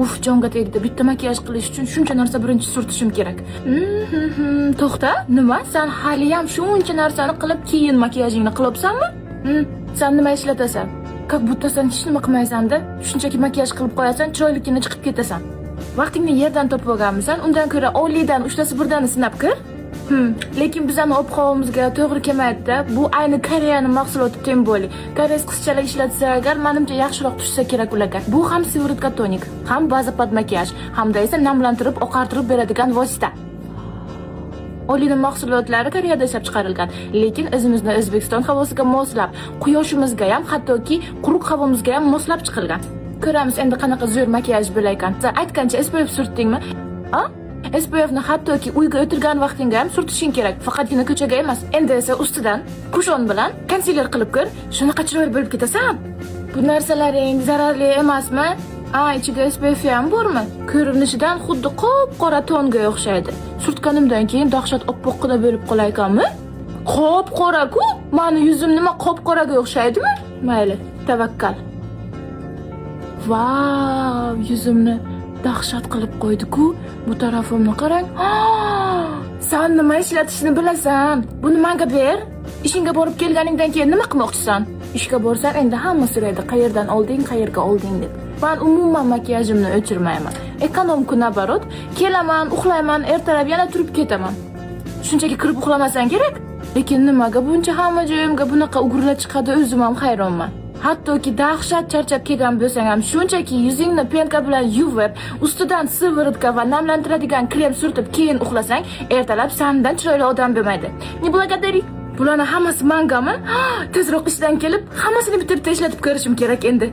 Uf, jonga tegdi. Bitta makiyaj qilish uchun shuncha narsa birinchi surtishim kerak. To'xta, nima? Sen hali ham shuncha narsani qilib keyin makiyajingni qilyapsanmi? Sen nima ishlatasan? Как будто sen hech nima qilmaysan-da. Shunchaki makiyaj qilib qo'yasan, chiroyligini chiqib ketasan. Vaqtingni yerdan topib olganmisan, undan ko'ra oliydan 3tasi birdani sinab kir. Lekin bizning ob-havomizga to'g'ri kelmaydi-da. Bu ayni Koreyaning mahsuloti teng bo'li. Koreys qizchalar ishlatsa agar, menimcha yaxshiroq tushsa kerak ularga. Bu ham siviritka tonik, ham baza pod makiyaj, hamda esa namlantirib, oqartirib beradigan vosita. Olining mahsulotlari Koreyada ishlab chiqarilgan, lekin o'zimizning O'zbekiston havosiga moslab, quyoshimizga ham, hattoki quruq havomizga ham moslab chiqilgan. Ko'ramiz endi qanaqa zo'r makiyaj bo'lar ekan. Sen aytgancha SPF surtdingmi? SPFni hattoki uyga o'tirgan vaqtingda ham surtishing kerak, faqatgina ko'chaga emas. Endi esa ustidan kushon bilan konsiler qilib ko'r, shunaqa chiroyli bo'lib ketasan. Bu narsalaring zararli emasmi? Ichiga SPF ham bormi? Ko'rinishidan xuddi qop-qora tonga o'xshaydi. Surtganimdan keyin dahshat oppoqqina bo'lib qolar ekanmi? Qop-qora-ku, meni yuzim nima qop-qoraga o'xshaydimi? Mayli, tavakkal. Vau, yuzimni dahshat qilib qo'ydi-ku. Bu tarafimni qarang. Sen nima ishlatishni bilasan? Buni menga ber. Ishingga borib kelganingdan keyin nima qilmoqchisan? Ishga borsan endi hamma so'raydi, qayerdan olding, qayerga olding deb. Men umuman makiyajimni o'chirmayman. Ekonomku nabarot, kelaman, uxlayman, ertalab yana turib ketaman. Shunchaki kirib uxlamasang kerak. Lekin nimaga buncha hamma joyimga bunaqa ugurlar chiqadi, o'zim ham hayronman. Hattoki dahshat charchab kelgan bo'lsang ham shunchaki yuzingni penka bilan yuvib, ustidan siviritka va namlantiradigan krem surtib keyin uxlasang, ertalab sendan chiroyli odam bo'lmaydi. Ne благодари. Bularning hammasi mangami? Tezroq ishdan kelib, hammasini bitirib tashlatib ko'rishim kerak endi.